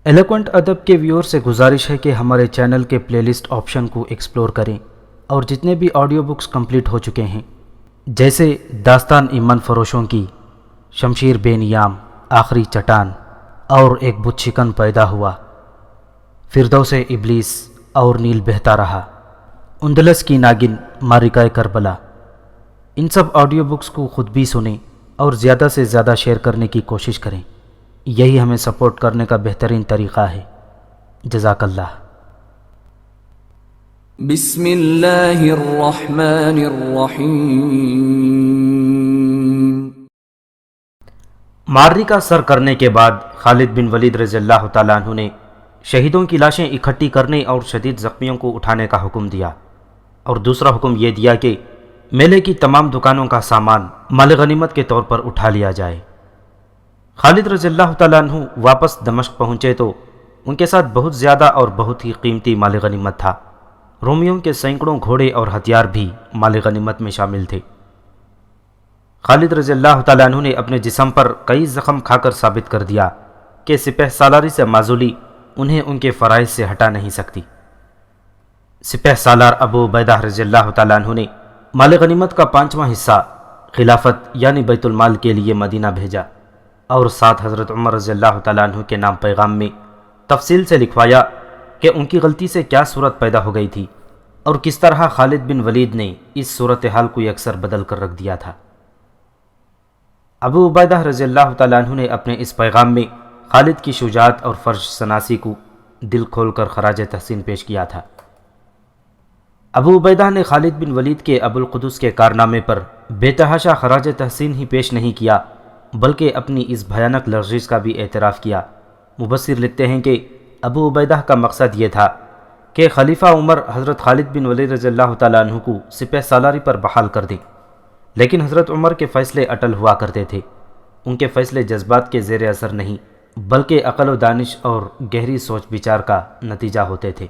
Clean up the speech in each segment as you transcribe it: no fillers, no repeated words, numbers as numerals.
Eloquent ادب کے ویور سے گزارش ہے کہ ہمارے چینل کے پلے لسٹ آپشن کو ایکسپلور کریں اور جتنے بھی آڈیو بکس کمپلیٹ ہو چکے ہیں جیسے داستان ایمن فروشوں کی، شمشیر بے نیام، آخری چٹان اور ایک بت شکن پیدا ہوا، فردوس ابلیس اور نیل بہتا رہا، اندلس کی ناگن، مارکہ کربلا، ان سب آڈیو بکس کو خود بھی سنیں اور زیادہ سے زیادہ شیئر کرنے کی کوشش کریں۔ یہی ہمیں سپورٹ کرنے کا بہترین طریقہ ہے۔ جزاک اللہ۔ بسم اللہ الرحمن الرحیم۔ معرکہ سر کرنے کے بعد خالد بن ولید رضی اللہ تعالیٰ عنہ نے شہیدوں کی لاشیں اکٹھی کرنے اور شدید زخمیوں کو اٹھانے کا حکم دیا، اور دوسرا حکم یہ دیا کہ میلے کی تمام دکانوں کا سامان مال غنیمت کے طور پر اٹھا لیا جائے۔ خالد رضی اللہ تعالیٰ عنہ واپس دمشق پہنچے تو ان کے ساتھ بہت زیادہ اور بہت ہی قیمتی مال غنیمت تھا۔ رومیوں کے سینکڑوں گھوڑے اور ہتھیار بھی مال غنیمت میں شامل تھے۔ خالد رضی اللہ تعالیٰ عنہ نے اپنے جسم پر کئی زخم کھا کر ثابت کر دیا کہ سپہ سالاری سے معزولی انہیں ان کے فرائض سے ہٹا نہیں سکتی۔ سپہ سالار ابو عبیدہ رضی اللہ تعالیٰ عنہ نے مال غنیمت کا 5واں حصہ خلافت یعنی بیت المال کے لیے مدینہ بھیجا، اور ساتھ حضرت عمر رضی اللہ تعالیٰ عنہ کے نام پیغام میں تفصیل سے لکھوایا کہ ان کی غلطی سے کیا صورت پیدا ہو گئی تھی اور کس طرح خالد بن ولید نے اس صورتحال کو یکسر بدل کر رکھ دیا تھا۔ ابو عبیدہ رضی اللہ تعالیٰ عنہ نے اپنے اس پیغام میں خالد کی شجاعت اور فرش شناسی کو دل کھول کر خراج تحسین پیش کیا تھا۔ ابو عبیدہ نے خالد بن ولید کے ابو القدس کے کارنامے پر بے تحاشا خراج تحسین ہی پیش نہیں کیا بلکہ اپنی اس بھیانک لرزش کا بھی اعتراف کیا۔ مبصر لکھتے ہیں کہ ابو عبیدہ کا مقصد یہ تھا کہ خلیفہ عمر حضرت خالد بن ولید رضی اللہ تعالیٰ عنہ کو سپہ سالاری پر بحال کر دیں، لیکن حضرت عمر کے فیصلے اٹل ہوا کرتے تھے۔ ان کے فیصلے جذبات کے زیر اثر نہیں بلکہ عقل و دانش اور گہری سوچ بچار کا نتیجہ ہوتے تھے۔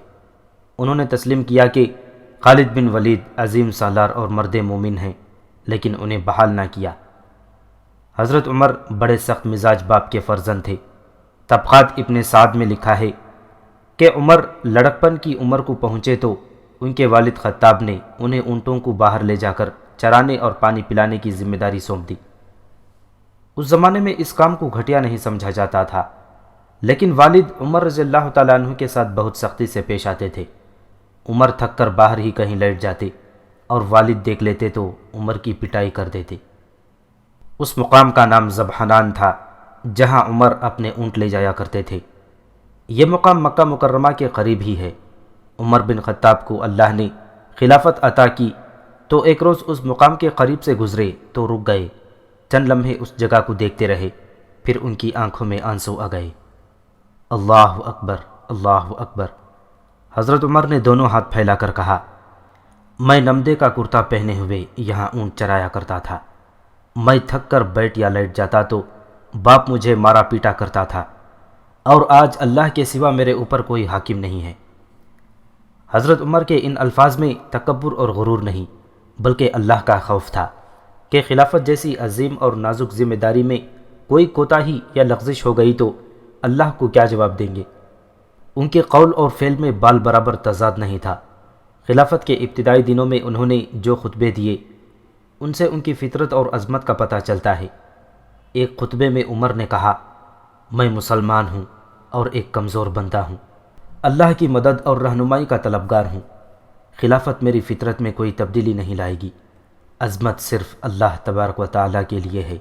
انہوں نے تسلیم کیا کہ خالد بن ولید عظیم سالار اور مرد مومن ہیں، لیکن انہیں بحال نہ کیا۔ حضرت عمر بڑے سخت مزاج باپ کے فرزند تھے۔ طبقات ابن سعد میں لکھا ہے کہ عمر لڑکپن کی عمر کو پہنچے تو ان کے والد خطاب نے انہیں اونٹوں کو باہر لے جا کر چرانے اور پانی پلانے کی ذمہ داری سونپ دی۔ اس زمانے میں اس کام کو گھٹیا نہیں سمجھا جاتا تھا، لیکن والد عمر رضی اللہ تعالیٰ عنہ کے ساتھ بہت سختی سے پیش آتے تھے۔ عمر تھک کر باہر ہی کہیں لیٹ جاتے اور والد دیکھ لیتے تو عمر کی پٹائی کر دیتے۔ اس مقام کا نام ذبحنان تھا جہاں عمر اپنے اونٹ لے جایا کرتے تھے۔ یہ مقام مکہ مکرمہ کے قریب ہی ہے۔ عمر بن خطاب کو اللہ نے خلافت عطا کی تو ایک روز اس مقام کے قریب سے گزرے تو رک گئے، چند لمحے اس جگہ کو دیکھتے رہے، پھر ان کی آنکھوں میں آنسو آ گئے۔ اللہ اکبر، اللہ اکبر۔ حضرت عمر نے دونوں ہاتھ پھیلا کر کہا، میں نمدے کا کرتا پہنے ہوئے یہاں اونٹ چرایا کرتا تھا۔ میں تھک کر بیٹھ یا لیٹ جاتا تو باپ مجھے مارا پیٹا کرتا تھا، اور آج اللہ کے سوا میرے اوپر کوئی حاکم نہیں ہے۔ حضرت عمر کے ان الفاظ میں تکبر اور غرور نہیں بلکہ اللہ کا خوف تھا کہ خلافت جیسی عظیم اور نازک ذمہ داری میں کوئی کوتاہی یا لغزش ہو گئی تو اللہ کو کیا جواب دیں گے۔ ان کے قول اور فعل میں بال برابر تضاد نہیں تھا۔ خلافت کے ابتدائی دنوں میں انہوں نے جو خطبے دیے ان سے ان کی فطرت اور عظمت کا پتہ چلتا ہے۔ ایک خطبے میں عمر نے کہا، میں مسلمان ہوں اور ایک کمزور بندہ ہوں، اللہ کی مدد اور رہنمائی کا طلبگار ہوں۔ خلافت میری فطرت میں کوئی تبدیلی نہیں لائے گی۔ عظمت صرف اللہ تبارک و تعالیٰ کے لیے ہے،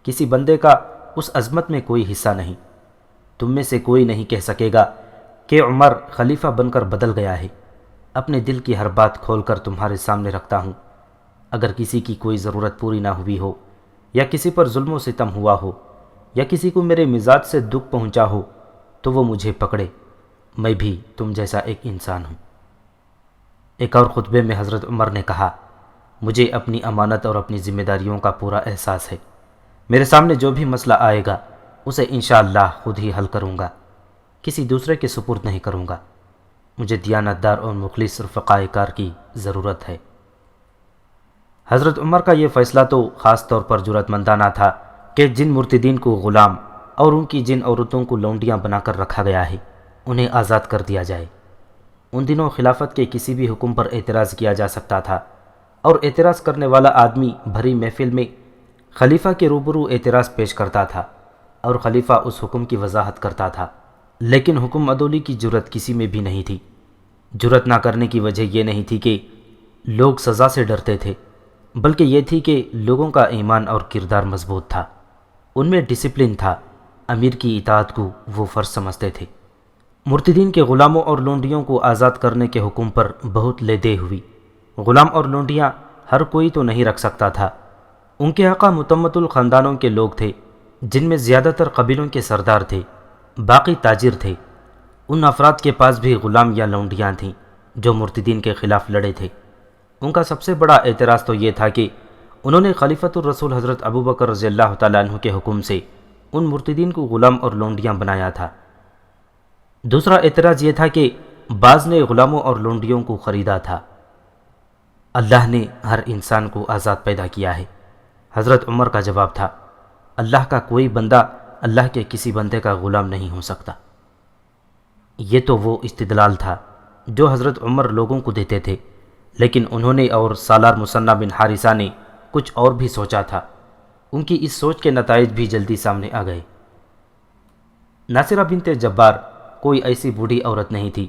کسی بندے کا اس عظمت میں کوئی حصہ نہیں۔ تم میں سے کوئی نہیں کہہ سکے گا کہ عمر خلیفہ بن کر بدل گیا ہے۔ اپنے دل کی ہر بات کھول کر تمہارے سامنے رکھتا ہوں۔ اگر کسی کی کوئی ضرورت پوری نہ ہوئی ہو، یا کسی پر ظلم و ستم ہوا ہو، یا کسی کو میرے مزاج سے دکھ پہنچا ہو تو وہ مجھے پکڑے، میں بھی تم جیسا ایک انسان ہوں۔ ایک اور خطبے میں حضرت عمر نے کہا، مجھے اپنی امانت اور اپنی ذمہ داریوں کا پورا احساس ہے۔ میرے سامنے جو بھی مسئلہ آئے گا اسے انشاءاللہ خود ہی حل کروں گا، کسی دوسرے کے سپرد نہیں کروں گا۔ مجھے دیانتدار اور مخلص رفقائے کار کی ضرورت ہے۔ حضرت عمر کا یہ فیصلہ تو خاص طور پر جرأت مندانہ تھا کہ جن مرتدین کو غلام اور ان کی جن عورتوں کو لونڈیاں بنا کر رکھا گیا ہے انہیں آزاد کر دیا جائے۔ ان دنوں خلافت کے کسی بھی حکم پر اعتراض کیا جا سکتا تھا، اور اعتراض کرنے والا آدمی بھری محفل میں خلیفہ کے روبرو اعتراض پیش کرتا تھا اور خلیفہ اس حکم کی وضاحت کرتا تھا، لیکن حکم عدولی کی جرت کسی میں بھی نہیں تھی۔ جرت نہ کرنے کی وجہ یہ نہیں تھی کہ لوگ سزا سے ڈرتے تھے، بلکہ یہ تھی کہ لوگوں کا ایمان اور کردار مضبوط تھا، ان میں ڈسپلن تھا، امیر کی اطاعت کو وہ فرض سمجھتے تھے۔ مرتدین کے غلاموں اور لونڈیوں کو آزاد کرنے کے حکم پر بہت لے دے ہوئی۔ غلام اور لونڈیاں ہر کوئی تو نہیں رکھ سکتا تھا۔ ان کے آقا متمت الخاندانوں کے لوگ تھے، جن میں زیادہ تر قبیلوں کے سردار تھے، باقی تاجر تھے۔ ان افراد کے پاس بھی غلام یا لونڈیاں تھیں جو مرتدین کے خلاف لڑے تھے۔ ان کا سب سے بڑا اعتراض تو یہ تھا کہ انہوں نے خلیفۃ الرسول حضرت ابوبکر رضی اللہ تعالیٰ عنہ کے حکم سے ان مرتدین کو غلام اور لونڈیاں بنایا تھا۔ دوسرا اعتراض یہ تھا کہ بعض نے غلاموں اور لونڈیوں کو خریدا تھا۔ اللہ نے ہر انسان کو آزاد پیدا کیا ہے۔ حضرت عمر کا جواب تھا، اللہ کا کوئی بندہ اللہ کے کسی بندے کا غلام نہیں ہو سکتا۔ یہ تو وہ استدلال تھا جو حضرت عمر لوگوں کو دیتے تھے، لیکن انہوں نے اور سالار مثنی بن حارثہ نے کچھ اور بھی سوچا تھا۔ ان کی اس سوچ کے نتائج بھی جلدی سامنے آ گئے۔ ناصرہ بنت جبار کوئی ایسی بوڑھی عورت نہیں تھی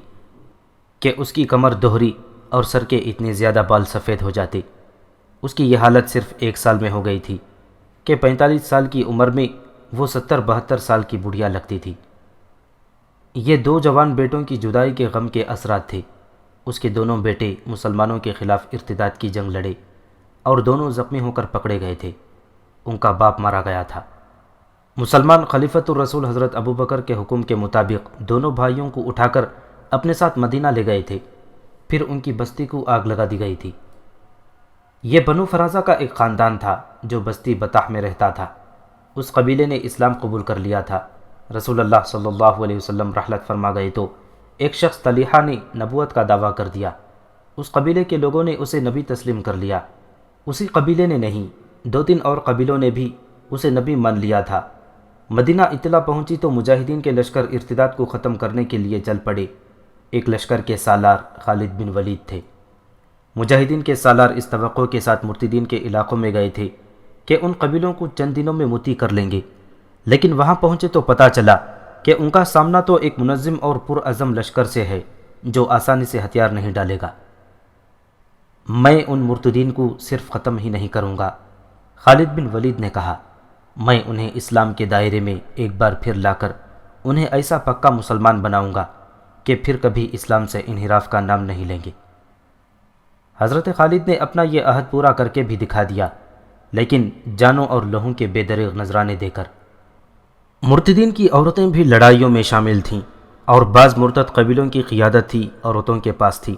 کہ اس کی کمر دوہری اور سر کے اتنے زیادہ بال سفید ہو جاتے۔ اس کی یہ حالت صرف 1 سال میں ہو گئی تھی کہ 45 سال کی عمر میں وہ 70-72 سال کی بڑھیا لگتی تھی۔ یہ 2 جوان بیٹوں کی جدائی کے غم کے اثرات تھے۔ اس کے دونوں بیٹے مسلمانوں کے خلاف ارتداد کی جنگ لڑے اور دونوں زخمی ہو کر پکڑے گئے تھے۔ ان کا باپ مارا گیا تھا۔ مسلمان خلیفۃ الرسول حضرت ابوبکر کے حکم کے مطابق دونوں بھائیوں کو اٹھا کر اپنے ساتھ مدینہ لے گئے تھے، پھر ان کی بستی کو آگ لگا دی گئی تھی۔ یہ بنو فرازہ کا ایک خاندان تھا جو بستی بطح میں رہتا تھا۔ اس قبیلے نے اسلام قبول کر لیا تھا۔ رسول اللہ صلی اللہ علیہ وسلم رحلت فرما گئے تو ایک شخص طلیحہ نے نبوت کا دعویٰ کر دیا۔ اس قبیلے کے لوگوں نے اسے نبی تسلیم کر لیا۔ اسی قبیلے نے نہیں، 2-3 اور قبیلوں نے بھی اسے نبی مان لیا تھا۔ مدینہ اطلاع پہنچی تو مجاہدین کے لشکر ارتداد کو ختم کرنے کے لیے چل پڑے۔ ایک لشکر کے سالار خالد بن ولید تھے۔ مجاہدین کے سالار اس توقع کے ساتھ مرتدین کے علاقوں میں گئے تھے کہ ان قبیلوں کو چند دنوں میں مطیع کر لیں گے، لیکن وہاں پہنچے تو پتہ چلا کہ ان کا سامنا تو ایک منظم اور پرعزم لشکر سے ہے جو آسانی سے ہتھیار نہیں ڈالے گا۔ میں ان مرتدین کو صرف ختم ہی نہیں کروں گا، خالد بن ولید نے کہا، میں انہیں اسلام کے دائرے میں ایک بار پھر لا کر انہیں ایسا پکا مسلمان بناؤں گا کہ پھر کبھی اسلام سے انحراف کا نام نہیں لیں گے۔ حضرت خالد نے اپنا یہ عہد پورا کر کے بھی دکھا دیا، لیکن جانوں اور لہوں کے بے دریغ نذرانے دے کر۔ مرتدین کی عورتیں بھی لڑائیوں میں شامل تھیں، اور بعض مرتد قبیلوں کی قیادت تھی عورتوں کے پاس تھی۔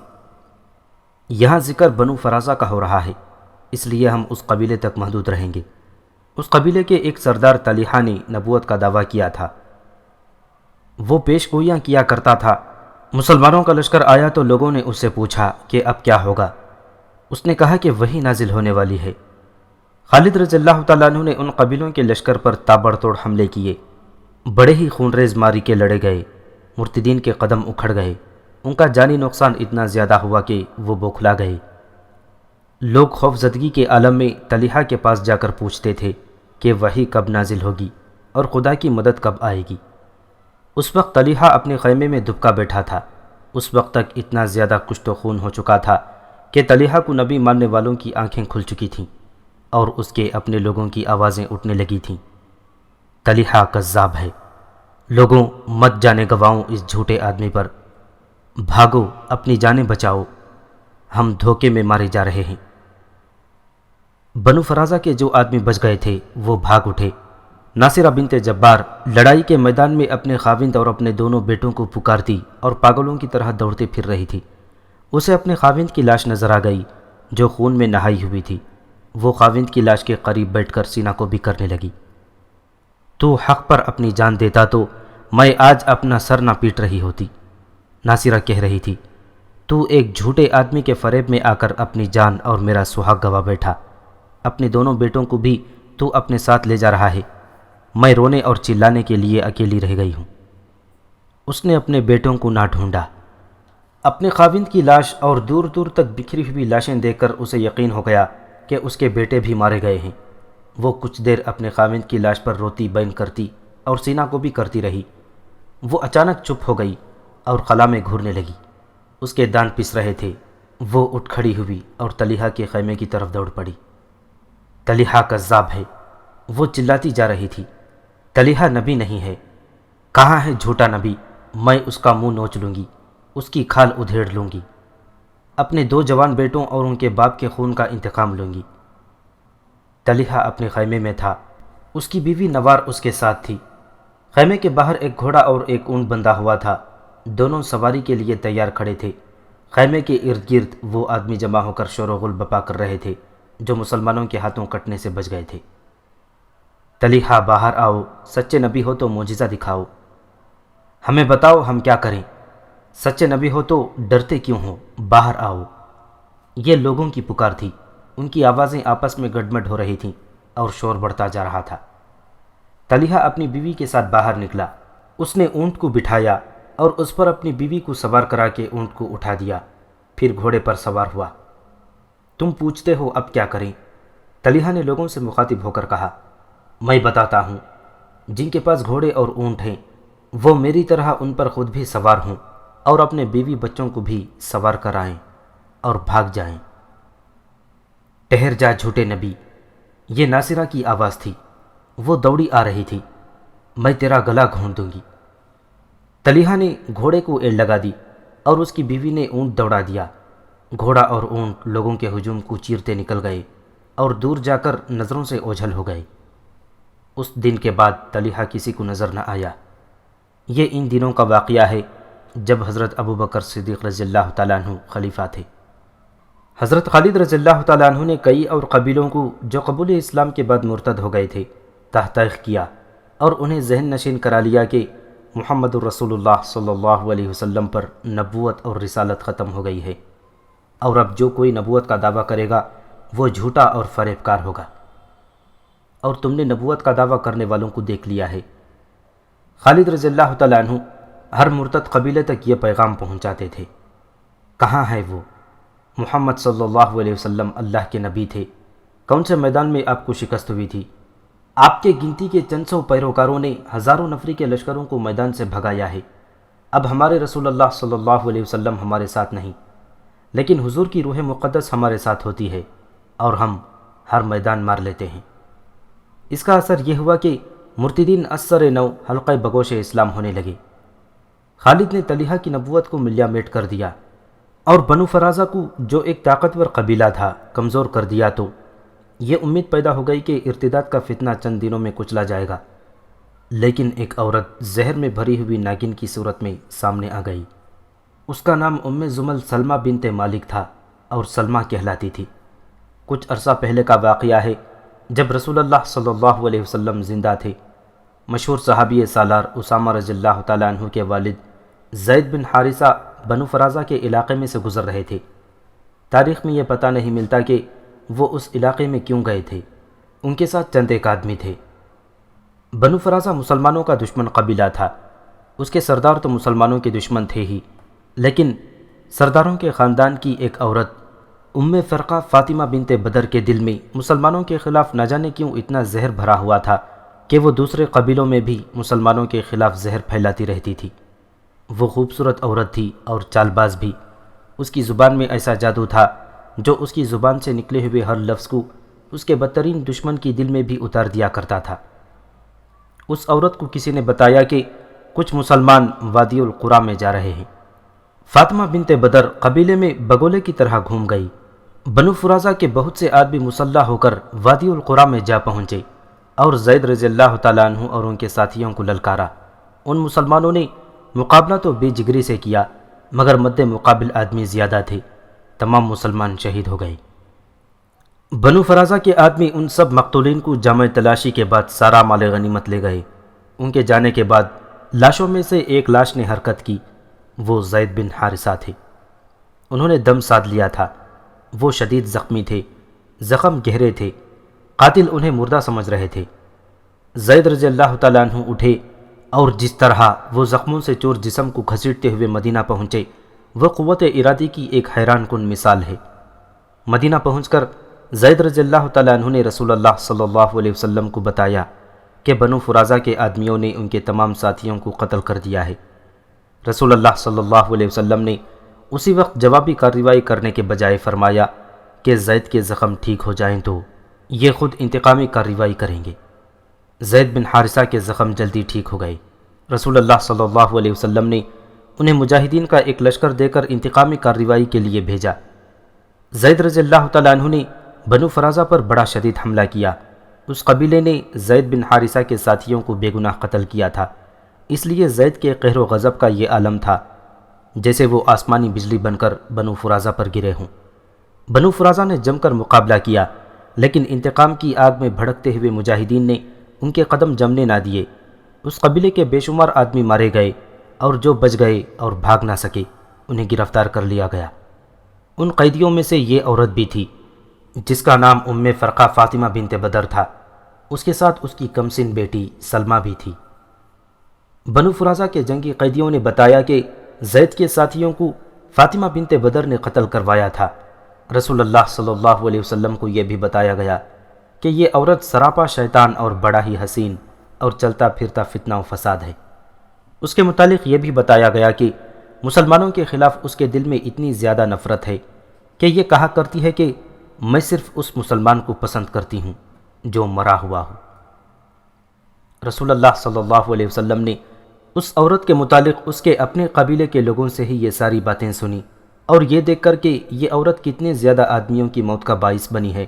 یہاں ذکر بنو فرازہ کا ہو رہا ہے، اس لیے ہم اس قبیلے تک محدود رہیں گے۔ اس قبیلے کے ایک سردار طلیحہ نے نبوت کا دعویٰ کیا تھا۔ وہ پیش گوئیاں کیا کرتا تھا۔ مسلمانوں کا لشکر آیا تو لوگوں نے اس سے پوچھا کہ اب کیا ہوگا؟ اس نے کہا کہ وہی نازل ہونے والی ہے۔ خالد رضی اللہ تعالیٰ عنہ نے ان قبیلوں کے لشکر پر تابڑ توڑ حملے کیے۔ بڑے ہی خونریز ماری کے لڑے گئے۔ مرتدین کے قدم اکھڑ گئے۔ ان کا جانی نقصان اتنا زیادہ ہوا کہ وہ بوکھلا گئے۔ لوگ خوف زدگی کے عالم میں طلیحہ کے پاس جا کر پوچھتے تھے کہ وحی کب نازل ہوگی اور خدا کی مدد کب آئے گی۔ اس وقت طلیحہ اپنے خیمے میں دبکا بیٹھا تھا۔ اس وقت تک اتنا زیادہ کشت و خون ہو چکا تھا کہ طلیحہ کو نبی ماننے والوں کی آنکھیں کھل چکی تھیں اور اس کے اپنے لوگوں کی آوازیں اٹھنے لگی تھیں، طلیحہ کذاب ہے، لوگوں مت جانے گواؤں اس جھوٹے آدمی پر، بھاگو اپنی جانیں بچاؤ، ہم دھوکے میں مارے جا رہے ہیں۔ بنو فرازہ کے جو آدمی بچ گئے تھے وہ بھاگ اٹھے۔ ناصرہ بنت جبار لڑائی کے میدان میں اپنے خاوند اور اپنے دونوں بیٹوں کو پکارتی اور پاگلوں کی طرح دوڑتے پھر رہی تھی۔ اسے اپنے خاوند کی لاش نظر آ گئی جو خون میں نہائی ہوئی تھی۔ وہ خاوند کی لاش کے قریب بیٹھ کر سینہ کو بھی کرنے لگی۔ تو حق پر اپنی جان دیتا تو میں آج اپنا سر نہ پیٹ رہی ہوتی، ناصرہ کہہ رہی تھی۔ تو ایک جھوٹے آدمی کے فریب میں آ کر اپنی جان اور میرا سہاگ گوا بیٹھا۔ اپنے دونوں بیٹوں کو بھی تو اپنے ساتھ لے جا رہا ہے۔ میں رونے اور چلانے کے لیے اکیلی رہ گئی ہوں۔ اس نے اپنے بیٹوں کو نہ ڈھونڈا۔ اپنے خاوند کی لاش اور دور دور تک بکھری ہوئی لاشیں دیکھ کر اسے یقین ہو گیا کہ اس کے بیٹے بھی مارے گئے ہیں۔ وہ کچھ دیر اپنے خاوند کی لاش پر روتی بین کرتی اور سینہ کو بھی کرتی رہی۔ وہ اچانک چپ ہو گئی اور خلا میں گھورنے لگی۔ اس کے دانت پس رہے تھے۔ وہ اٹھ کھڑی ہوئی اور طلیحہ کے خیمے کی طرف دوڑ پڑی۔ طلیحہ کذاب ہے، وہ چلاتی جا رہی تھی۔ طلیحہ نبی نہیں ہے۔ کہاں ہے جھوٹا نبی؟ میں اس کا منہ نوچ لوں گی، اس کی کھال ادھیڑ لوں گی، اپنے 2 جوان بیٹوں اور ان کے باپ کے خون کا انتقام لوں گی۔ طلیحہ اپنے خیمے میں تھا۔ اس کی بیوی نوار اس کے ساتھ تھی۔ خیمے کے باہر ایک گھوڑا اور ایک اونٹ بندھا ہوا تھا۔ دونوں سواری کے لیے تیار کھڑے تھے۔ خیمے کے ارد گرد وہ آدمی جمع ہو کر شور و غل بپا کر رہے تھے جو مسلمانوں کے ہاتھوں کٹنے سے بچ گئے تھے۔ طلیحہ باہر آؤ، سچے نبی ہو تو معجزہ دکھاؤ، ہمیں بتاؤ ہم کیا کریں، سچے نبی ہو تو ڈرتے کیوں ہو، باہر آؤ۔ یہ لوگوں کی پکار تھی۔ ان کی آوازیں آپس میں گڈمڈ ہو رہی تھیں اور شور بڑھتا جا رہا تھا۔ طلیحہ اپنی بیوی کے ساتھ باہر نکلا۔ اس نے اونٹ کو بٹھایا اور اس پر اپنی بیوی کو سوار کرا کے اونٹ کو اٹھا دیا، پھر گھوڑے پر سوار ہوا۔ تم پوچھتے ہو اب کیا کریں؟ طلیحہ نے لوگوں سے مخاطب ہو کر کہا، میں بتاتا ہوں، جن کے پاس گھوڑے اور اونٹ ہیں وہ میری طرح ان پر خود بھی سوار ہوں اور اپنے بیوی بچوں کو بھی سوار کرائیں اور بھاگ جائیں۔ ٹھہر جا جھوٹے نبی، یہ ناصرہ کی آواز تھی۔ وہ دوڑی آ رہی تھی۔ میں تیرا گلا گھونٹ دوں گی۔ طلیحہ نے گھوڑے کو ایڑ لگا دی اور اس کی بیوی نے اونٹ دوڑا دیا۔ گھوڑا اور اونٹ لوگوں کے ہجوم کو چیرتے نکل گئے اور دور جا کر نظروں سے اوجھل ہو گئے۔ اس دن کے بعد طلیحہ کسی کو نظر نہ آیا۔ یہ ان دنوں کا واقعہ ہے جب حضرت ابوبکر صدیق رضی اللہ تعالیٰ عنہ خلیفہ تھے۔ حضرت خالد رضی اللہ تعالیٰ عنہ نے کئی اور قبیلوں کو جو قبول اسلام کے بعد مرتد ہو گئے تھے تحقیق کیا اور انہیں ذہن نشین کرا لیا کہ محمد الرسول اللہ صلی اللہ علیہ وسلم پر نبوت اور رسالت ختم ہو گئی ہے، اور اب جو کوئی نبوت کا دعویٰ کرے گا وہ جھوٹا اور فریب کار ہوگا۔ اور تم نے نبوت کا دعویٰ کرنے والوں کو دیکھ لیا ہے۔ خالد رضی اللہ تعالیٰ عنہ ہر مرتد قبیلے تک یہ پیغام پہنچاتے تھے۔ کہاں ہے وہ؟ محمد صلی اللہ علیہ وسلم اللہ کے نبی تھے۔ کون سے میدان میں آپ کو شکست ہوئی تھی؟ آپ کے گنتی کے چند سو پیروکاروں نے ہزاروں نفری کے لشکروں کو میدان سے بھگایا ہے۔ اب ہمارے رسول اللہ صلی اللہ علیہ وسلم ہمارے ساتھ نہیں، لیکن حضور کی روح مقدس ہمارے ساتھ ہوتی ہے اور ہم ہر میدان مار لیتے ہیں۔ اس کا اثر یہ ہوا کہ مرتدین اثر نو حلقہ بگوش اسلام ہونے لگے۔ خالد نے طلیحہ کی نبوت کو ملیا میٹ کر دیا اور بنو فرازہ کو جو ایک طاقتور قبیلہ تھا کمزور کر دیا، تو یہ امید پیدا ہو گئی کہ ارتداد کا فتنہ چند دنوں میں کچلا جائے گا۔ لیکن ایک عورت زہر میں بھری ہوئی ناگن کی صورت میں سامنے آ گئی۔ اس کا نام ام زمل سلمہ بنت مالک تھا اور سلمہ کہلاتی تھی۔ کچھ عرصہ پہلے کا واقعہ ہے جب رسول اللہ صلی اللہ علیہ وسلم زندہ تھے۔ مشہور صحابی سالار اسامہ رضی اللہ تعالیٰ عنہ کے والد زید بن حارثہ بنو فرازہ کے علاقے میں سے گزر رہے تھے۔ تاریخ میں یہ پتہ نہیں ملتا کہ وہ اس علاقے میں کیوں گئے تھے۔ ان کے ساتھ چند ایک آدمی تھے۔ بنو فرازہ مسلمانوں کا دشمن قبیلہ تھا۔ اس کے سردار تو مسلمانوں کے دشمن تھے ہی، لیکن سرداروں کے خاندان کی ایک عورت ام فرقہ فاطمہ بنت بدر کے دل میں مسلمانوں کے خلاف نہ جانے کیوں اتنا زہر بھرا ہوا تھا کہ وہ دوسرے قبیلوں میں بھی مسلمانوں کے خلاف زہر پھیلاتی رہتی تھی۔ وہ خوبصورت عورت تھی اور چال باز بھی۔ اس کی زبان میں ایسا جادو تھا جو اس کی زبان سے نکلے ہوئے ہر لفظ کو اس کے بدترین دشمن کی دل میں بھی اتار دیا کرتا تھا۔ اس عورت کو کسی نے بتایا کہ کچھ مسلمان وادی القریٰ میں جا رہے ہیں۔ فاطمہ بنت بدر قبیلے میں بگولے کی طرح گھوم گئی۔ بنو فرازہ کے بہت سے آدمی مسلح ہو کر وادی القریٰ میں جا پہنچے اور زید رضی اللہ تعالیٰ عنہ اور ان کے ساتھیوں کو للکارا۔ ان مسلمانوں نے مقابلہ تو بے جگری سے کیا، مگر مد مقابل آدمی زیادہ تھے۔ تمام مسلمان شہید ہو گئے۔ بنو فرازہ کے آدمی ان سب مقتولین کو جامع تلاشی کے بعد سارا مال غنیمت لے گئے۔ ان کے جانے کے بعد لاشوں میں سے ایک لاش نے حرکت کی۔ وہ زید بن حارثہ تھے۔ انہوں نے دم سادھ لیا تھا۔ وہ شدید زخمی تھے، زخم گہرے تھے، قاتل انہیں مردہ سمجھ رہے تھے۔ زید رضی اللہ تعالیٰ عنہ اٹھے اور جس طرح وہ زخموں سے چور جسم کو گھسیٹتے ہوئے مدینہ پہنچے وہ قوت ارادی کی ایک حیران کن مثال ہے۔ مدینہ پہنچ کر زید رضی اللہ تعالیٰ عنہ نے رسول اللہ صلی اللہ علیہ وسلم کو بتایا کہ بنو فرازہ کے آدمیوں نے ان کے تمام ساتھیوں کو قتل کر دیا ہے۔ رسول اللہ صلی اللہ علیہ وسلم نے اسی وقت جوابی کارروائی کرنے کے بجائے فرمایا کہ زید کے زخم ٹھیک ہو جائیں تو یہ خود انتقامی کارروائی کریں گے۔ زید بن حارثہ کے زخم جلدی ٹھیک ہو گئے۔ رسول اللہ صلی اللہ علیہ وسلم نے انہیں مجاہدین کا ایک لشکر دے کر انتقامی کارروائی کے لیے بھیجا۔ زید رضی اللہ تعالیٰ عنہ نے بنو فرازہ پر بڑا شدید حملہ کیا۔ اس قبیلے نے زید بن حارثہ کے ساتھیوں کو بے گناہ قتل کیا تھا، اس لیے زید کے قہر و غضب کا یہ عالم تھا جیسے وہ آسمانی بجلی بن کر بنو فرازہ پر گرے ہوں۔ بنو فرازہ نے جم کر مقابلہ کیا، لیکن انتقام کی آگ میں بھڑکتے ہوئے مجاہدین نے ان کے قدم جمنے نہ دیے۔ اس قبیلے کے بے شمار آدمی مارے گئے اور جو بچ گئے اور بھاگ نہ سکے انہیں گرفتار کر لیا گیا۔ ان قیدیوں میں سے یہ عورت بھی تھی جس کا نام ام فرقہ فاطمہ بنت بدر تھا، اس کے ساتھ اس کی کمسن بیٹی سلمہ بھی تھی۔ بنو فرازہ کے جنگی قیدیوں نے بتایا کہ زید کے ساتھیوں کو فاطمہ بنت بدر نے قتل کروایا تھا۔ رسول اللہ صلی اللہ علیہ وسلم کو یہ بھی بتایا گیا کہ یہ عورت سراپا شیطان اور بڑا ہی حسین اور چلتا پھرتا فتنہ و فساد ہے۔ اس کے متعلق یہ بھی بتایا گیا کہ مسلمانوں کے خلاف اس کے دل میں اتنی زیادہ نفرت ہے کہ یہ کہا کرتی ہے کہ میں صرف اس مسلمان کو پسند کرتی ہوں جو مرا ہوا ہو۔ رسول اللہ صلی اللہ علیہ وسلم نے اس عورت کے متعلق اس کے اپنے قبیلے کے لوگوں سے ہی یہ ساری باتیں سنی، اور یہ دیکھ کر کہ یہ عورت کتنے زیادہ آدمیوں کی موت کا باعث بنی ہے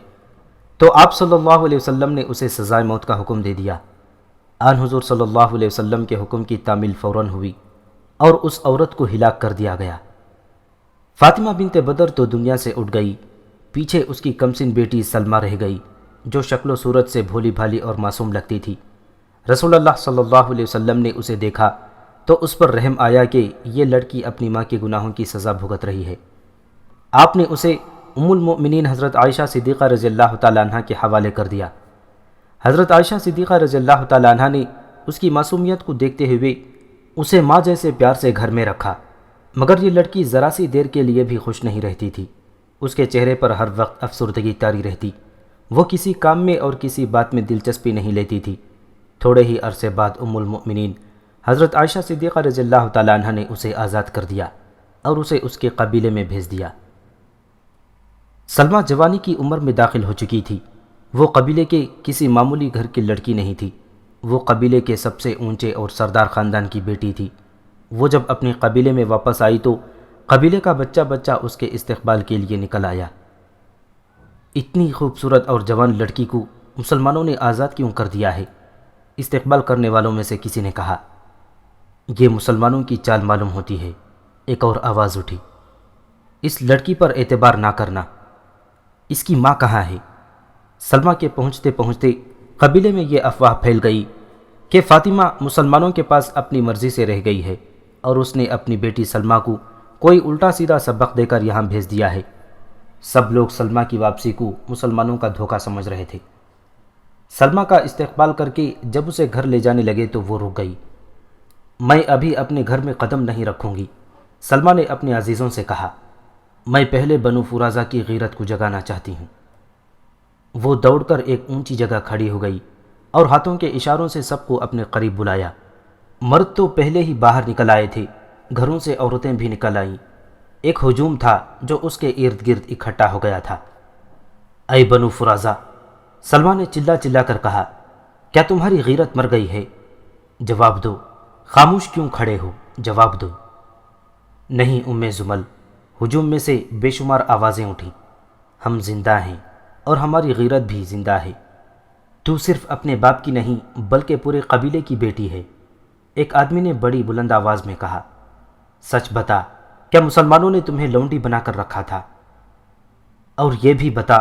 تو آپ صلی اللہ علیہ وسلم نے اسے سزائے موت کا حکم دے دیا۔ آن حضور صلی اللہ علیہ وسلم کے حکم کی تعمیل فوراً ہوئی اور اس عورت کو ہلاک کر دیا گیا۔ فاطمہ بنت بدر تو دنیا سے اٹھ گئی، پیچھے اس کی کمسن بیٹی سلمہ رہ گئی جو شکل و صورت سے بھولی بھالی اور معصوم لگتی تھی۔ رسول اللہ صلی اللہ علیہ وسلم نے اسے دیکھا تو اس پر رحم آیا کہ یہ لڑکی اپنی ماں کے گناہوں کی سزا بھگت رہی ہے۔ آپ نے اسے ام المؤمنین حضرت عائشہ صدیقہ رضی اللہ تعالیٰ عنہ کے حوالے کر دیا۔ حضرت عائشہ صدیقہ رضی اللہ تعالیٰ عنہ نے اس کی معصومیت کو دیکھتے ہوئے اسے ماں جیسے پیار سے گھر میں رکھا، مگر یہ لڑکی ذرا سی دیر کے لیے بھی خوش نہیں رہتی تھی۔ اس کے چہرے پر ہر وقت افسردگی طاری رہتی، وہ کسی کام میں اور کسی بات میں دلچسپی نہیں لیتی تھی۔ تھوڑے ہی عرصے بعد ام المؤمنین حضرت عائشہ صدیقہ رضی اللہ تعالیٰ عنہ نے اسے آزاد کر دیا اور اسے اس کے قبیلے میں بھیج دیا۔ سلمہ جوانی کی عمر میں داخل ہو چکی تھی۔ وہ قبیلے کے کسی معمولی گھر کی لڑکی نہیں تھی، وہ قبیلے کے سب سے اونچے اور سردار خاندان کی بیٹی تھی۔ وہ جب اپنے قبیلے میں واپس آئی تو قبیلے کا بچہ بچہ اس کے استقبال کے لیے نکل آیا۔ اتنی خوبصورت اور جوان لڑکی کو مسلمانوں نے آزاد کیوں کر دیا ہے؟ استقبال کرنے والوں میں سے کسی نے کہا، یہ مسلمانوں کی چال معلوم ہوتی ہے۔ ایک اور آواز اٹھی، اس لڑکی پر اعتبار نہ کرنا، اس کی ماں کہاں ہے؟ سلمہ کے پہنچتے پہنچتے قبیلے میں یہ افواہ پھیل گئی کہ فاطمہ مسلمانوں کے پاس اپنی مرضی سے رہ گئی ہے اور اس نے اپنی بیٹی سلمہ کو کوئی الٹا سیدھا سبق دے کر یہاں بھیج دیا ہے۔ سب لوگ سلمہ کی واپسی کو مسلمانوں کا دھوکہ سمجھ رہے تھے۔ سلمہ کا استقبال کر کے جب اسے گھر لے جانے لگے تو وہ رک گئی۔ میں ابھی اپنے گھر میں قدم نہیں رکھوں گی، سلمہ نے اپنے عزیزوں سے کہا۔ میں پہلے بنو فرازہ کی غیرت کو جگانا چاہتی ہوں۔ وہ دوڑ کر ایک اونچی جگہ کھڑی ہو گئی اور ہاتھوں کے اشاروں سے سب کو اپنے قریب بلایا۔ مرد تو پہلے ہی باہر نکل آئے تھے، گھروں سے عورتیں بھی نکل آئیں۔ ایک ہجوم تھا جو اس کے ارد گرد اکٹھا ہو گیا تھا۔ اے بنو فرازہ، سلمہ نے چلا چلا کر کہا، کیا تمہاری غیرت مر گئی ہے؟ جواب دو، خاموش کیوں کھڑے ہو؟ جواب دو۔ نہیں ام زمل، ہجوم میں سے بے شمار آوازیں اٹھیں، ہم زندہ ہیں اور ہماری غیرت بھی زندہ ہے۔ تو صرف اپنے باپ کی نہیں بلکہ پورے قبیلے کی بیٹی ہے۔ ایک آدمی نے بڑی بلند آواز میں کہا، سچ بتا، کیا مسلمانوں نے تمہیں لونڈی بنا کر رکھا تھا؟ اور یہ بھی بتا،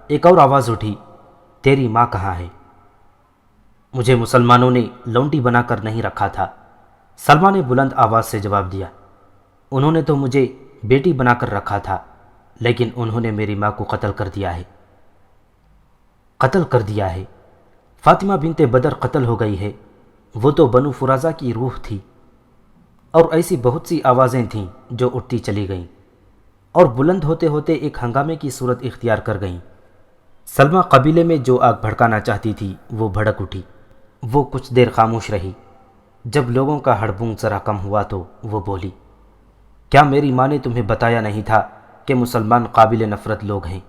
ایک اور آواز اٹھی، تیری ماں کہاں ہے؟ مجھے مسلمانوں نے لونڈی بنا کر نہیں رکھا تھا، سلمہ نے بلند آواز سے جواب دیا۔ انہوں نے تو مجھے بیٹی بنا کر رکھا تھا، لیکن انہوں نے میری ماں کو قتل کر دیا ہے۔ قتل کر دیا ہے؟ فاطمہ بنت بدر قتل ہو گئی ہے، وہ تو بنو فرازہ کی روح تھی۔ اور ایسی بہت سی آوازیں تھیں جو اٹھتی چلی گئیں اور بلند ہوتے ہوتے ایک ہنگامے کی صورت اختیار کر گئیں۔ سلمہ قبیلے میں جو آگ بھڑکانا چاہتی تھی وہ بھڑک اٹھی۔ وہ کچھ دیر خاموش رہی۔ جب لوگوں کا ہڑبنگ ذرا کم ہوا تو وہ بولی، کیا میری ماں نے تمہیں بتایا نہیں تھا کہ مسلمان قابل نفرت لوگ ہیں؟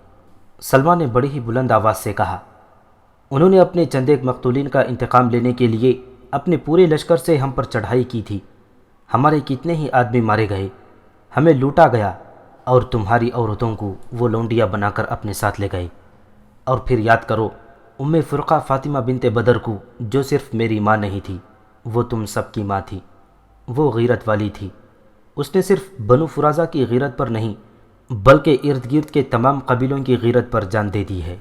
سلمہ نے بڑی ہی بلند آواز سے کہا، انہوں نے اپنے چند ایک مقتولین کا انتقام لینے کے لیے اپنے پورے لشکر سے ہم پر چڑھائی کی تھی۔ ہمارے کتنے ہی آدمی مارے گئے، ہمیں لوٹا گیا، اور تمہاری عورتوں کو وہ لونڈیاں بنا کر اپنے ساتھ لے گئے۔ اور پھر یاد کرو ام فرقہ فاطمہ بنت بدر کو، جو صرف میری ماں نہیں تھی، وہ تم سب کی ماں تھی۔ وہ غیرت والی تھی۔ اس نے صرف بنو فرازہ کی غیرت پر نہیں بلکہ ارد گرد کے تمام قبیلوں کی غیرت پر جان دے دی ہے۔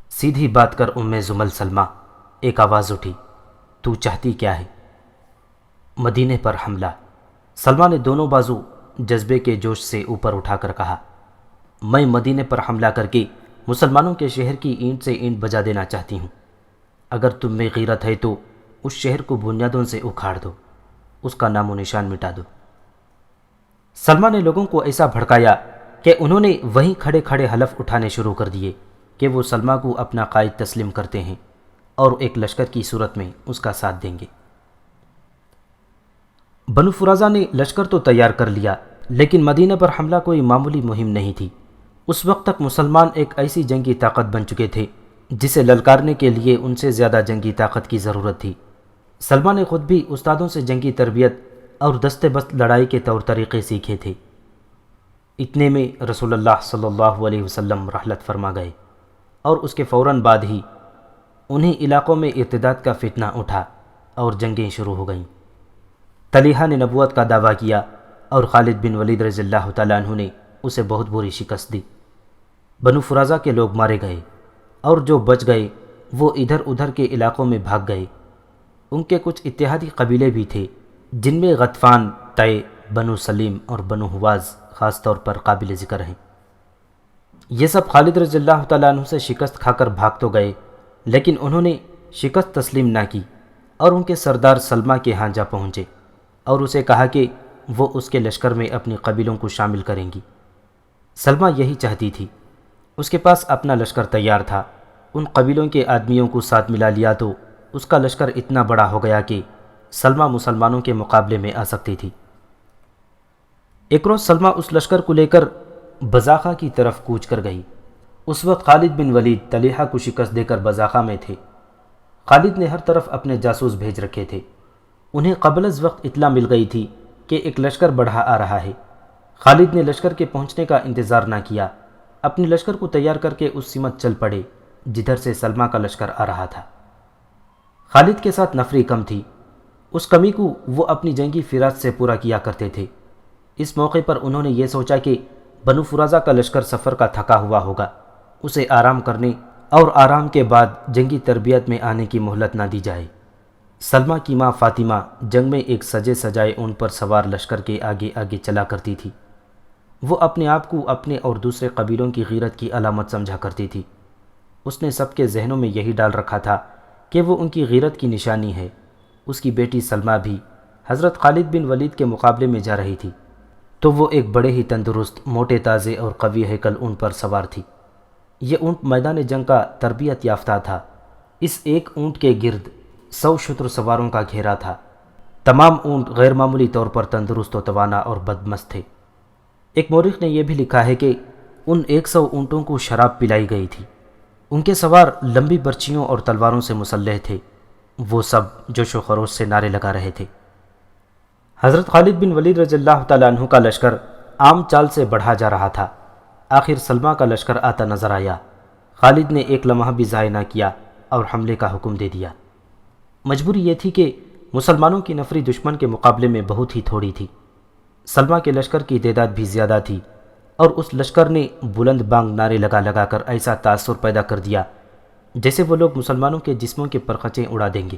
سیدھی بات کر ام زمل سلمہ، ایک آواز اٹھی، تو چاہتی کیا ہے؟ مدینے پر حملہ۔ سلمہ نے دونوں بازو جذبے کے جوش سے اوپر اٹھا کر کہا، میں مدینے پر حملہ کر کے مسلمانوں کے شہر کی اینٹ سے اینٹ بجا دینا چاہتی ہوں۔ اگر تم میں غیرت ہے تو اس شہر کو بنیادوں سے اکھاڑ دو، اس کا نام و نشان مٹا دو۔ سلمہ نے لوگوں کو ایسا بھڑکایا کہ انہوں نے وہیں کھڑے کھڑے حلف اٹھانے شروع کر دیے کہ وہ سلمہ کو اپنا قائد تسلیم کرتے ہیں اور ایک لشکر کی صورت میں اس کا ساتھ دیں گے۔ بنو فرازہ نے لشکر تو تیار کر لیا، لیکن مدینہ پر حملہ کوئی معمولی مہم نہیں تھی۔ اس وقت تک مسلمان ایک ایسی جنگی طاقت بن چکے تھے جسے للکارنے کے لیے ان سے زیادہ جنگی طاقت کی ضرورت تھی۔ سلمہ نے خود بھی استادوں سے جنگی تربیت اور دستے بست لڑائی کے طور طریقے سیکھے تھے۔ اتنے میں رسول اللہ صلی اللہ علیہ وسلم رحلت فرما گئے، اور اس کے فوراً بعد ہی انہی علاقوں میں ارتداد کا فتنہ اٹھا اور جنگیں شروع ہو گئیں۔ طلحہ نے نبوت کا دعویٰ کیا اور خالد بن ولید رضی اللہ تعالیٰ عنہ نے اسے بہت بری شکست دی۔ بنو فرازہ کے لوگ مارے گئے، اور جو بچ گئے وہ ادھر ادھر کے علاقوں میں بھاگ گئے۔ ان کے کچھ اتحادی قبیلے بھی تھے جن میں غطفان، طے، بنو سلیم اور بنو حواز خاص طور پر قابل ذکر ہیں۔ یہ سب خالد رضی اللہ تعالیٰ عنہ سے شکست کھا کر بھاگ تو گئے، لیکن انہوں نے شکست تسلیم نہ کی اور ان کے سردار سلمہ کے ہاں جا پہنچے اور اسے کہا کہ وہ اس کے لشکر میں اپنی قبیلوں کو شامل کریں گی۔ سلمہ یہی چاہتی تھی۔ اس کے پاس اپنا لشکر تیار تھا۔ ان قبیلوں کے آدمیوں کو ساتھ ملا لیا تو اس کا لشکر اتنا بڑا ہو گیا کہ سلمہ مسلمانوں کے مقابلے میں آ سکتی تھی۔ ایک روز سلمہ اس لشکر کو لے کر بزاخہ کی طرف کوچ کر گئی۔ اس وقت خالد بن ولید طلحہ کو شکست دے کر بزاخہ میں تھے۔ خالد نے ہر طرف اپنے جاسوس بھیج رکھے تھے۔ انہیں قبل از وقت اطلاع مل گئی تھی کہ ایک لشکر بڑھا آ رہا ہے۔ خالد نے لشکر کے پہنچنے کا انتظار نہ کیا، اپنے لشکر کو تیار کر کے اس سمت چل پڑے جدھر سے سلمہ کا لشکر آ رہا تھا۔ خالد کے ساتھ نفری کم تھی، اس کمی کو وہ اپنی جنگی فراست سے پورا کیا کرتے تھے۔ اس موقع پر انہوں نے یہ سوچا کہ بنو فرازہ کا لشکر سفر کا تھکا ہوا ہوگا، اسے آرام کرنے اور آرام کے بعد جنگی تربیت میں آنے کی مہلت نہ دی جائے۔ سلمہ کی ماں فاطمہ جنگ میں ایک سجے سجائے اونٹ پر سوار لشکر کے آگے آگے چلا کرتی تھی۔ وہ اپنے آپ کو اپنے اور دوسرے قبیلوں کی غیرت کی علامت سمجھا کرتی تھی۔ اس نے سب کے ذہنوں میں یہی ڈال رکھا تھا کہ وہ ان کی غیرت کی نشانی ہے۔ اس کی بیٹی سلمہ بھی حضرت خالد بن ولید کے مقابلے میں جا رہی تھی، تو وہ ایک بڑے ہی تندرست، موٹے تازے اور قوی ہیکل اونٹ پر سوار تھی۔ یہ اونٹ میدان جنگ کا تربیت یافتہ تھا۔ اس ایک اونٹ کے گرد 100 شتر سواروں کا گھیرا تھا۔ تمام اونٹ غیر معمولی طور پر تندرست و توانا اور بدمست تھے۔ ایک مورخ نے یہ بھی لکھا ہے کہ ان 100 اونٹوں کو شراب پلائی گئی تھی۔ ان کے سوار لمبی برچیوں اور تلواروں سے مسلح تھے۔ وہ سب جوش و خروش سے نعرے لگا رہے تھے۔ حضرت خالد بن ولید رضی اللہ تعالیٰ عنہ کا لشکر عام چال سے بڑھا جا رہا تھا۔ آخر سلمہ کا لشکر آتا نظر آیا۔ خالد نے ایک لمحہ بھی ضائع نہ کیا اور حملے کا حکم دے دیا۔ مجبوری یہ تھی کہ مسلمانوں کی نفری دشمن کے مقابلے میں بہت ہی تھوڑی تھی۔ سلمہ کے لشکر کی تعداد بھی زیادہ تھی، اور اس لشکر نے بلند بانگ نعرے لگا لگا کر ایسا تاثر پیدا کر دیا جیسے وہ لوگ مسلمانوں کے جسموں کے پرخچیں اڑا دیں گے۔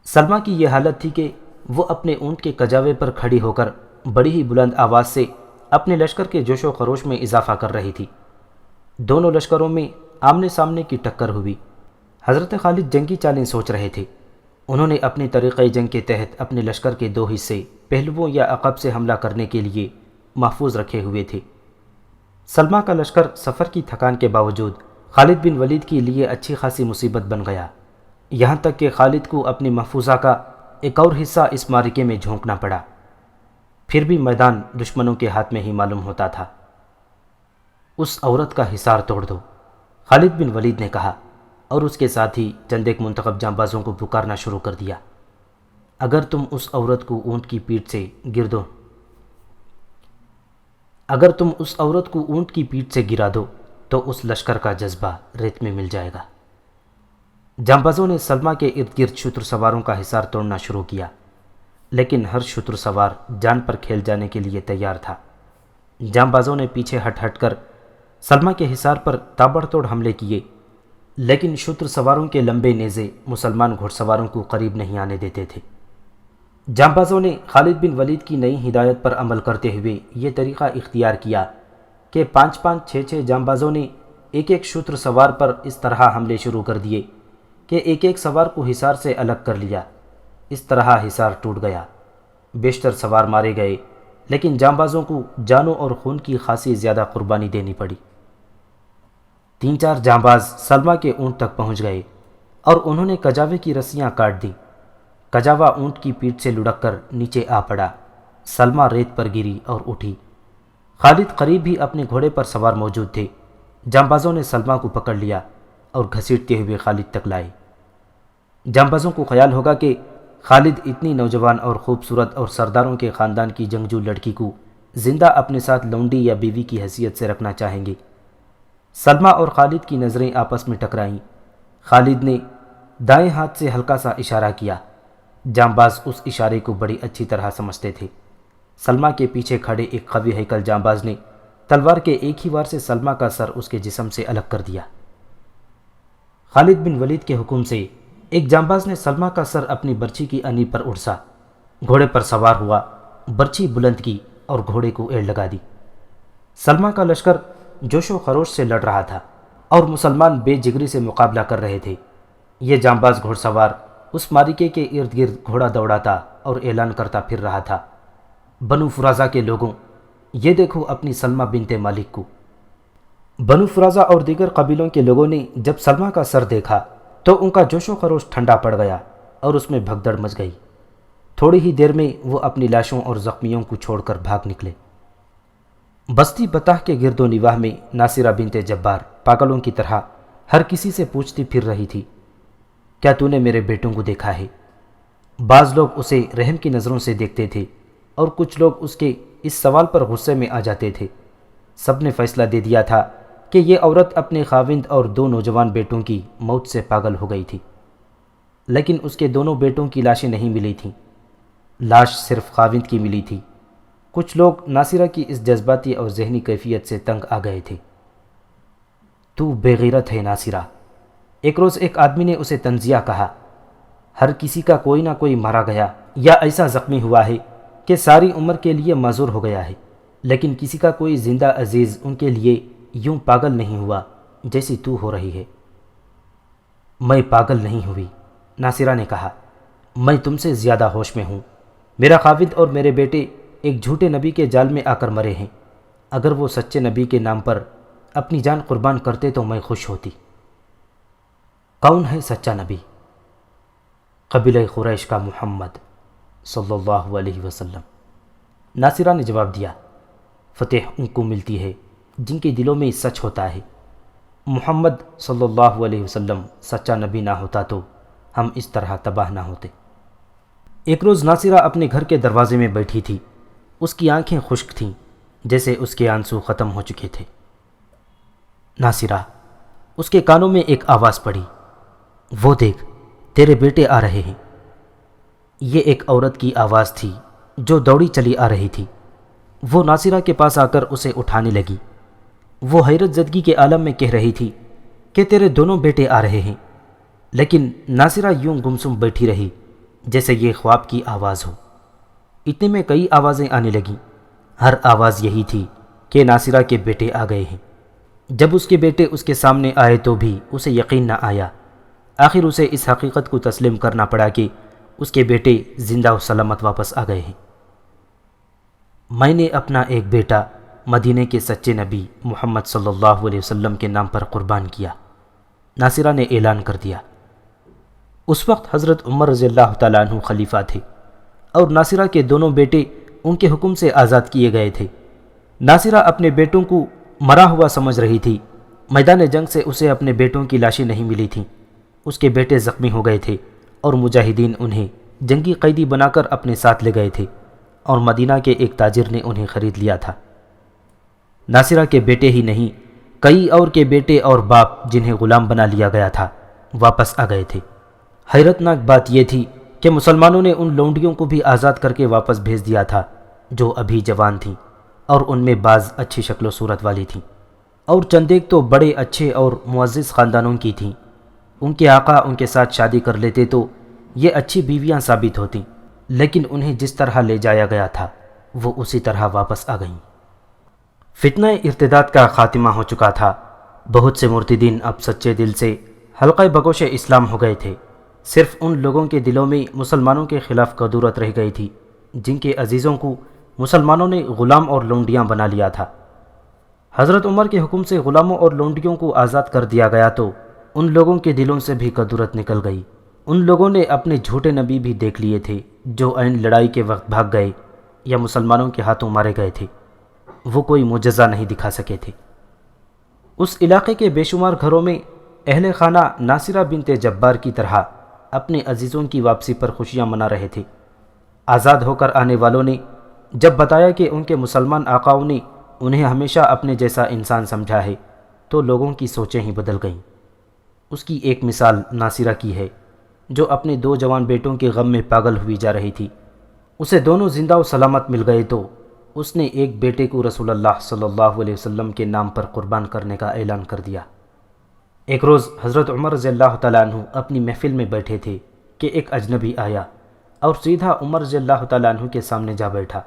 سلمہ کی یہ حالت تھی کہ وہ اپنے اونٹ کے کجاوے پر کھڑی ہو کر بڑی ہی بلند آواز سے اپنے لشکر کے جوش و خروش میں اضافہ کر رہی تھی۔ دونوں لشکروں میں آمنے سامنے کی ٹکر ہوئی۔ حضرت خالد جنگی چالیں سوچ رہے تھے۔ انہوں نے اپنی طریقہ جنگ کے تحت اپنے لشکر کے 2 حصے پہلوؤں یا عقب سے حملہ کرنے کے لیے محفوظ رکھے ہوئے تھے۔ سلمہ کا لشکر سفر کی تھکان کے باوجود خالد بن ولید کے لیے اچھی خاصی مصیبت بن گیا، یہاں تک کہ خالد کو اپنی محفوظہ کا ایک اور حصہ اس معرکے میں جھونکنا پڑا۔ پھر بھی میدان دشمنوں کے ہاتھ میں ہی معلوم ہوتا تھا۔ اس عورت کا حصار توڑ دو، خالد بن ولید نے کہا، اور اس کے ساتھ ہی چند ایک منتخب جانبازوں کو پکارنا شروع کر دیا۔ اگر تم اس عورت کو اونٹ کی پیٹھ سے گرا دو تو اس لشکر کا جذبہ ریت میں مل جائے گا۔ جانبازوں نے سلمہ کے ارد گرد شتر سواروں کا حصار توڑنا شروع کیا، لیکن ہر شتر سوار جان پر کھیل جانے کے لیے تیار تھا۔ جانبازوں نے پیچھے ہٹ کر سلمہ کے حصار پر تابڑ توڑ حملے کیے، لیکن شتر سواروں کے لمبے نیزے مسلمان گھڑ سواروں کو قریب نہیں آنے دیتے تھے۔ جانبازوں نے خالد بن ولید کی نئی ہدایت پر عمل کرتے ہوئے یہ طریقہ اختیار کیا کہ 5 6 جانبازوں نے ایک شتر سوار پر اس طرح حملے شروع کر دیے کہ ایک سوار کو حصار سے الگ کر لیا۔ اس طرح حصار ٹوٹ گیا، بیشتر سوار مارے گئے، لیکن جانبازوں کو جانوں اور خون کی خاصی زیادہ قربانی دینی پڑی۔ 3 4 جانباز سلمہ کے اونٹ تک پہنچ گئے اور انہوں نے کجاوے کی رسیاں کاٹ دیں۔ کجاوا اونٹ کی پیٹھ سے لڑک کر نیچے آ پڑا۔ سلمہ ریت پر گری اور اٹھی۔ خالد قریب ہی اپنے گھوڑے پر سوار موجود تھے۔ جانبازوں نے سلمہ کو پکڑ لیا اور گھسیٹتے ہوئے خالد تک لائے۔ جانبازوں کو خیال ہوگا کہ خالد اتنی نوجوان اور خوبصورت اور سرداروں کے خاندان کی جنگجو لڑکی کو زندہ اپنے ساتھ لونڈی یا بیوی کی حیثیت سے رکھنا چاہیں گے۔ سلمہ اور خالد کی نظریں آپس میں ٹکرائیں۔ خالد نے دائیں ہاتھ سے ہلکا سا اشارہ کیا۔ جانباز اس اشارے کو بڑی اچھی طرح سمجھتے تھے۔ سلمہ کے پیچھے کھڑے ایک قوی ہیکل جانباز نے تلوار کے ایک ہی وار سے سلمہ کا سر اس کے جسم سے الگ کر دیا۔ خالد بن ولید کے حکم سے ایک جانباز نے سلمہ کا سر اپنی برچھی کی انی پر اڑسا، گھوڑے پر سوار ہوا، برچھی بلند کی اور گھوڑے کو ایڑ لگا دی۔ سلمہ کا لشکر جوش و خروش سے لڑ رہا تھا اور مسلمان بے جگری سے مقابلہ کر رہے تھے۔ یہ جانباز گھوڑ سوار اس معرکے کے ارد گرد گھوڑا دوڑاتا اور اعلان کرتا پھر رہا تھا، بنو فرازہ کے لوگوں، یہ دیکھو اپنی سلمہ بنت مالک کو۔ بنو فرازہ اور دیگر قبیلوں کے لوگوں نے جب سلمہ کا سر دیکھا تو ان کا جوش و خروش ٹھنڈا پڑ گیا اور اس میں بھگدڑ مچ گئی۔ تھوڑی ہی دیر میں وہ اپنی لاشوں اور زخمیوں کو چھوڑ کر بھاگ نکلے۔ بستی بطح کے گرد و نواح میں ناصرہ بنت جبار پاگلوں کی طرح ہر کسی سے پوچھتی پھر رہی تھی، کیا تو نے میرے بیٹوں کو دیکھا ہے؟ بعض لوگ اسے رحم کی نظروں سے دیکھتے تھے اور کچھ لوگ اس کے اس سوال پر غصے میں آ جاتے تھے۔ سب نے فیصلہ دے دیا تھا کہ یہ عورت اپنے خاوند اور 2 نوجوان بیٹوں کی موت سے پاگل ہو گئی تھی، لیکن اس کے دونوں بیٹوں کی لاشیں نہیں ملی تھیں، لاش صرف خاوند کی ملی تھی۔ کچھ لوگ ناصرہ کی اس جذباتی اور ذہنی کیفیت سے تنگ آ گئے تھے۔ تو بے غیرت ہے ناصرہ، ایک روز ایک آدمی نے اسے تنزیہ کہا۔ ہر کسی کا کوئی نہ کوئی مارا گیا یا ایسا زخمی ہوا ہے کہ ساری عمر کے لیے معذور ہو گیا ہے، لیکن کسی کا کوئی زندہ عزیز ان کے لیے یوں پاگل نہیں ہوا جیسی تو ہو رہی ہے۔ میں پاگل نہیں ہوئی، ناصرہ نے کہا، میں تم سے زیادہ ہوش میں ہوں۔ میرا خاوند اور میرے بیٹے ایک جھوٹے نبی کے جال میں آ کر مرے ہیں۔ اگر وہ سچے نبی کے نام پر اپنی جان قربان کرتے تو میں خوش ہوتی۔ کون ہے سچا نبی؟ قبیلہ قریش کا محمد صلی اللہ علیہ وسلم۔ ناصرہ نے جواب دیا، فتح ان کو ملتی ہے جن کے دلوں میں سچ ہوتا ہے۔ محمد صلی اللہ علیہ وسلم سچا نبی نہ ہوتا تو ہم اس طرح تباہ نہ ہوتے۔ ایک روز ناصرہ اپنے گھر کے دروازے میں بیٹھی تھی۔ اس کی آنکھیں خشک تھیں، جیسے اس کے آنسو ختم ہو چکے تھے۔ ناصرہ، اس کے کانوں میں ایک آواز پڑی، وہ دیکھ تیرے بیٹے آ رہے ہیں۔ یہ ایک عورت کی آواز تھی جو دوڑی چلی آ رہی تھی۔ وہ ناصرہ کے پاس آ کر اسے اٹھانے لگی۔ وہ حیرت زدگی کے عالم میں کہہ رہی تھی کہ تیرے دونوں بیٹے آ رہے ہیں، لیکن ناصرہ یوں گمسم بیٹھی رہی جیسے یہ خواب کی آواز ہو۔ اتنے میں کئی آوازیں آنے لگیں، ہر آواز یہی تھی کہ ناصرہ کے بیٹے آ گئے ہیں۔ جب اس کے بیٹے اس کے سامنے آئے تو بھی اسے یقین نہ آیا۔ آخر اسے اس حقیقت کو تسلیم کرنا پڑا کہ اس کے بیٹے زندہ و سلامت واپس آ گئے ہیں۔ میں نے اپنا ایک بیٹا مدینے کے سچے نبی محمد صلی اللہ علیہ وسلم کے نام پر قربان کیا، ناصرہ نے اعلان کر دیا۔ اس وقت حضرت عمر رضی اللہ تعالیٰ عنہ خلیفہ تھے اور ناصرہ کے دونوں بیٹے ان کے حکم سے آزاد کیے گئے تھے۔ ناصرہ اپنے بیٹوں کو مرا ہوا سمجھ رہی تھی۔ میدان جنگ سے اسے اپنے بیٹوں کی لاشیں نہیں ملی تھیں۔ اس کے بیٹے زخمی ہو گئے تھے اور مجاہدین انہیں جنگی قیدی بنا کر اپنے ساتھ لے گئے تھے اور مدینہ کے ایک تاجر نے انہیں خرید لیا تھا۔ ناصرہ کے بیٹے ہی نہیں، کئی اور کے بیٹے اور باپ جنہیں غلام بنا لیا گیا تھا واپس آ گئے تھے۔ حیرت ناک بات یہ تھی کہ مسلمانوں نے ان لونڈیوں کو بھی آزاد کر کے واپس بھیج دیا تھا جو ابھی جوان تھیں، اور ان میں بعض اچھی شکل و صورت والی تھیں اور چند ایک تو بڑے اچھے اور معزز خاندانوں کی تھیں۔ ان کے آقا ان کے ساتھ شادی کر لیتے تو یہ اچھی بیویاں ثابت ہوتیں، لیکن انہیں جس طرح لے جایا گیا تھا وہ اسی طرح واپس آ گئیں۔ فتنہ ارتداد کا خاتمہ ہو چکا تھا۔ بہت سے مرتدین اب سچے دل سے حلقہ بگوش اسلام ہو گئے تھے۔ صرف ان لوگوں کے دلوں میں مسلمانوں کے خلاف کدورت رہ گئی تھی جن کے عزیزوں کو مسلمانوں نے غلام اور لونڈیاں بنا لیا تھا۔ حضرت عمر کے حکم سے غلاموں اور لونڈیوں کو آزاد کر دیا گیا تو ان لوگوں کے دلوں سے بھی کدورت نکل گئی۔ ان لوگوں نے اپنے جھوٹے نبی بھی دیکھ لیے تھے جو عین لڑائی کے وقت بھاگ گئے یا مسلمانوں کے ہاتھوں مارے گئے تھے۔ وہ کوئی معجزہ نہیں دکھا سکے تھے۔ اس علاقے کے بے شمار گھروں میں اہل خانہ ناصرہ بنت جبار کی طرح اپنے عزیزوں کی واپسی پر خوشیاں منا رہے تھے۔ آزاد ہو کر آنے والوں نے جب بتایا کہ ان کے مسلمان آقاؤں نے انہیں ہمیشہ اپنے جیسا انسان سمجھا ہے تو لوگوں کی سوچیں ہی بدل گئیں۔ اس کی ایک مثال ناصرہ کی ہے جو اپنے 2 جوان بیٹوں کے غم میں پاگل ہوئی جا رہی تھی۔ اسے دونوں زندہ و سلامت مل گئے تو اس نے ایک بیٹے کو رسول اللہ صلی اللہ علیہ وسلم کے نام پر قربان کرنے کا اعلان کر دیا۔ ایک روز حضرت عمر رضی اللہ تعالیٰ عنہ اپنی محفل میں بیٹھے تھے کہ ایک اجنبی آیا اور سیدھا عمر رضی اللہ تعالیٰ عنہ کے سامنے جا بیٹھا۔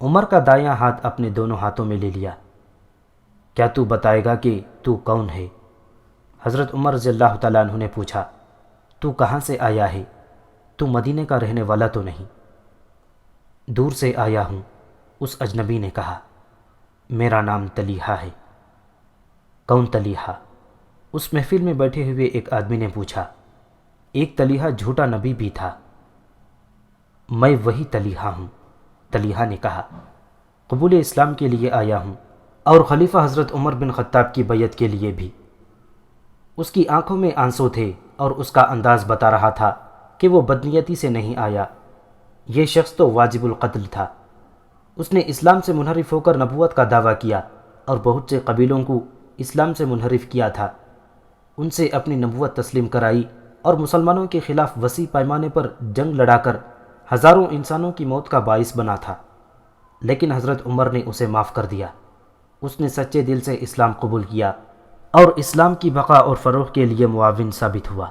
عمر کا دایاں ہاتھ اپنے دونوں ہاتھوں میں لے لیا۔ کیا تو بتائے گا کہ تو کون ہے؟ حضرت عمر رضی اللہ تعالیٰ عنہ نے پوچھا۔ تو کہاں سے آیا ہے؟ تو مدینے کا رہنے والا تو نہیں؟ دور سے آیا ہوں، اس اجنبی نے کہا۔ میرا نام طلیحہ ہے۔ کون طلیحہ؟ اس محفل میں بیٹھے ہوئے ایک آدمی نے پوچھا۔ ایک طلیحہ جھوٹا نبی بھی تھا۔ میں وہی طلیحہ ہوں، طلیحہ نے کہا۔ قبول اسلام کے لیے آیا ہوں اور خلیفہ حضرت عمر بن خطاب کی بیعت کے لیے بھی۔ اس کی آنکھوں میں آنسو تھے اور اس کا انداز بتا رہا تھا کہ وہ بدنیتی سے نہیں آیا۔ یہ شخص تو واجب القتل تھا۔ اس نے اسلام سے منحرف ہو کر نبوت کا دعویٰ کیا اور بہت سے قبیلوں کو اسلام سے منحرف کیا تھا۔ ان سے اپنی نبوت تسلیم کرائی اور مسلمانوں کے خلاف وسیع پیمانے پر جنگ لڑا کر ہزاروں انسانوں کی موت کا باعث بنا تھا، لیکن حضرت عمر نے اسے معاف کر دیا۔ اس نے سچے دل سے اسلام قبول کیا اور اسلام کی بقا اور فروغ کے لیے معاون ثابت ہوا۔